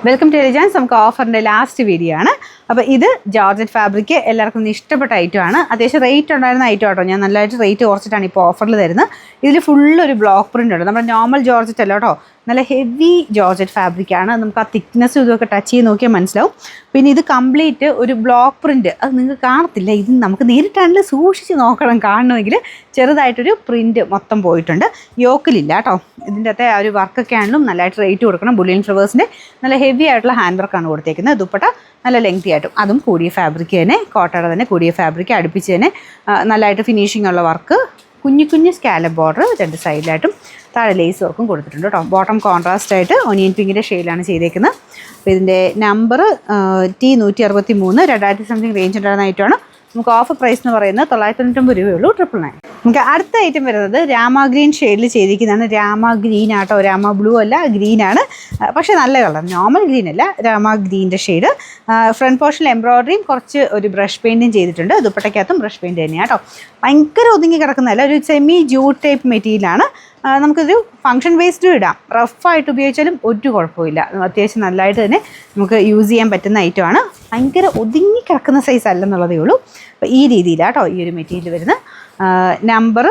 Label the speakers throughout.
Speaker 1: Welcome to എലിജാൻസ്. നമുക്ക് ഓഫറിൻ്റെ last video ആണ്. അപ്പോൾ ഇത് ജോർജറ്റ് ഫാബ്രിക് എല്ലാവർക്കും ഇഷ്ടപ്പെട്ട ഐറ്റമാണ്. അത്യാവശ്യം റേറ്റ് ഉണ്ടായിരുന്ന ഐറ്റം കേട്ടോ. ഞാൻ നല്ലതായിട്ട് റേറ്റ് കുറച്ചിട്ടാണ് ഇപ്പോൾ ഓഫറിൽ തരുന്നത്. ഇതിൽ ഫുള്ളൊരു ബ്ലോക്ക് പ്രിൻ്റ് ഉണ്ട്. നമ്മുടെ നോർമൽ ജോർജറ്റ് അല്ല കേട്ടോ, നല്ല ഹെവി ജോർജറ്റ് ഫാബ്രിക്കാണ്. നമുക്ക് ആ തിക്നെസ്സും ഇതൊക്കെ ടച്ച് ചെയ്ത് നോക്കിയാൽ മനസ്സിലാവും. പിന്നെ ഇത് കംപ്ലീറ്റ് ഒരു ബ്ലോക്ക് പ്രിൻറ്റ്, അത് നിങ്ങൾക്ക് കാണത്തില്ല. ഇത് നമുക്ക് നേരിട്ടാണെങ്കിൽ സൂക്ഷിച്ച് നോക്കണം. കാണണമെങ്കിൽ ചെറുതായിട്ടൊരു പ്രിൻറ്റ് മൊത്തം പോയിട്ടുണ്ട്. യോക്കിലില്ല കേട്ടോ. ഇതിൻ്റെ അകത്തെ ആ ഒരു വർക്കൊക്കെ ആണെങ്കിലും നല്ലതായിട്ട് റേറ്റ് കൊടുക്കണം. ബുള്ളിയൻ ഫ്ലവേഴ്സിൻ്റെ നല്ല ഹെവി ആയിട്ടുള്ള ഹാൻഡ് വർക്കാണ് കൊടുത്തേക്കുന്നത്. ദുപ്പട്ട നല്ല ലെങ്തി ആയിട്ടും, അതും കൂടിയ ഫാബ്രിക് തന്നെ, കോട്ടയുടെ തന്നെ കൂടിയ ഫാബ്രിക് അടുപ്പിച്ച് തന്നെ നല്ലതായിട്ട് ഫിനിഷിംഗ് ഉള്ള വർക്ക്. കുഞ്ഞു കുഞ്ഞു സ്കാലപ്പ് ബോർഡർ രണ്ട് സൈഡിലായിട്ടും താഴെ ലേസ് വർക്കും കൊടുത്തിട്ടുണ്ട് കേട്ടോ. ബോട്ടം കോൺട്രാസ്റ്റ് ആയിട്ട് ഒനിയൻ പിങ്കിൻ്റെ ഷെയ്ഡിലാണ് ചെയ്തേക്കുന്നത്. അപ്പോൾ ഇതിൻ്റെ നമ്പർ T163 2000 സംതിങ് റേഞ്ച് ഉണ്ടായിരുന്ന ഐറ്റമാണ്. നമുക്ക് ഓഫർ പ്രൈസ് എന്ന് പറയുന്നത് 999 രൂപയുള്ളൂ, 999. നമുക്ക് അടുത്ത ഐറ്റം വരുന്നത് രാമ ഗ്രീൻ ഷെയ്ഡിൽ ചെയ്തിരിക്കുന്നതാണ്. രാമ ഗ്രീൻ ആട്ടോ, രാമ ബ്ലൂ അല്ല, ഗ്രീനാണ്. പക്ഷേ നല്ല കളർ, നോർമൽ ഗ്രീൻ അല്ല, രാമ ഗ്രീൻ്റെ ഷെയ്ഡ്. ഫ്രണ്ട് പോർഷനിൽ എംബ്രോയ്ഡറിയും കുറച്ച് ഒരു ബ്രഷ് പെയിൻറ്റും ചെയ്തിട്ടുണ്ട്. ദുപ്പട്ടയ്ക്കകത്തും ബ്രഷ് പെയിൻറ്റ് തന്നെയാണ് കേട്ടോ. ഭയങ്കര ഒതുങ്ങി കിടക്കുന്നതല്ല, ഒരു സെമി ജൂട്ട് ടൈപ്പ് മെറ്റീരിയലാണ്. നമുക്കിതൊരു ഫംഗ്ഷൻ വേസ്റ്റും ഇടാം. റഫായിട്ട് ഉപയോഗിച്ചാലും ഒരു കുഴപ്പമില്ല. അത്യാവശ്യം നല്ലതായിട്ട് തന്നെ നമുക്ക് യൂസ് ചെയ്യാൻ പറ്റുന്ന ഐറ്റമാണ്. ഭയങ്കര ഒതുങ്ങി കിടക്കുന്ന സൈസ് അല്ലെന്നുള്ളതേ ഉള്ളൂ. അപ്പോൾ ഈ രീതിയിലാണ് കേട്ടോ ഈ ഒരു മെറ്റീരിയൽ വരുന്നത്. Number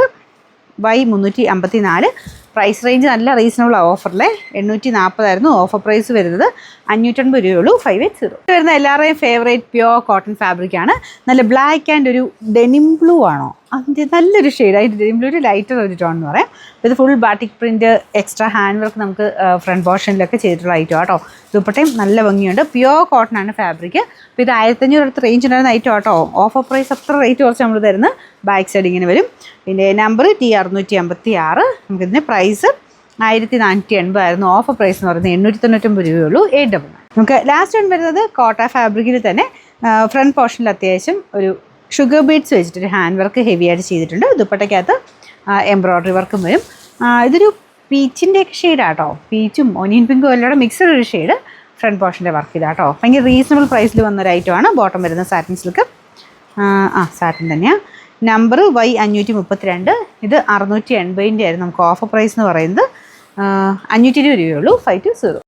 Speaker 1: Y354. പ്രൈസ് റേഞ്ച് നല്ല റീസണബിൾ ഓഫറിലെ 840 ആയിരുന്നു ഓഫർ പ്രൈസ് വരുന്നത്. 550 രൂപയുള്ളൂ, 580. വരുന്ന എല്ലാവരുടെയും ഫേവറേറ്റ് പ്യോർ കോട്ടൺ ഫാബ്രിക്കാണ്. നല്ല ബ്ലാക്ക് ആൻഡ് ഒരു ഡെനിം ബ്ലൂ ആണോ, അതിൻ്റെ നല്ലൊരു ഷെയ്ഡ്. അതിൻ്റെ ഡെനിം ബ്ലൂ ഒരു ലൈറ്റർ ഒരു ടോൺ എന്ന് പറയാം. ഇത് full batik print, extra hand work നമുക്ക് ഫ്രണ്ട് പോർഷനിലൊക്കെ ചെയ്തിട്ടുള്ള ഐറ്റം കേട്ടോ. ദുപ്പട്ടയും നല്ല ഭംഗിയുണ്ട്. പ്യോർ കോട്ടൺ ആണ് ഫാബ്രിക്. അപ്പോൾ ഇത് 1500 അടുത്ത് റേഞ്ച് ഉണ്ടായിരുന്ന ഐറ്റം കേട്ടോ. ഓഫർ പ്രൈസ് അത്ര റേറ്റ് കുറച്ച് നമ്മൾ തരുന്നത്. ബാക്ക് സൈഡ് ഇങ്ങനെ വരും. പിന്നെ നമ്പർ T656. നമുക്കിതിൻ്റെ പ്രൈസ് 1480 ആയിരുന്നു. ഓഫർ പ്രൈസ് എന്ന് പറയുന്നത് 899 രൂപയുള്ളൂ, 899. നമുക്ക് ലാസ്റ്റ് വൺ വരുന്നത് കോട്ട ഫാബ്രിക്കിൽ തന്നെ ഫ്രണ്ട് പോർഷനിൽ അത്യാവശ്യം ഒരു ഷുഗർ ബീഡ്സ് വെച്ചിട്ടൊരു ഹാൻഡ് വർക്ക് ഹെവി ആയിട്ട് ചെയ്തിട്ടുണ്ട്. ദുപ്പട്ടയ്ക്കകത്ത് എംബ്രോയ്ഡറി വർക്കും വരും. ഇതൊരു പീച്ചിൻ്റെയൊക്കെ ഷെയ്ഡാട്ടോ. പീച്ചും ഒനിയൻ പിങ്കും എല്ലാം മിക്സഡ് ഒരു ഷെയ്ഡ്. ഫ്രണ്ട് പോർഷൻ്റെ വർക്ക് ഇതാട്ടോ. ഭയങ്കര റീസണബിൾ പ്രൈസിൽ വന്നൊരു ഐറ്റമാണ്. ബോട്ടം വരുന്ന സാറ്റിൻ സിൽക്ക്, സാറ്റിൻ തന്നെയാണ്. Number Y532. ഇത് 680 ആയിരുന്നു നമുക്ക് ഓഫർ പ്രൈസ് എന്ന് പറയുന്നത്. 520 രൂപയുള്ളൂ, 520.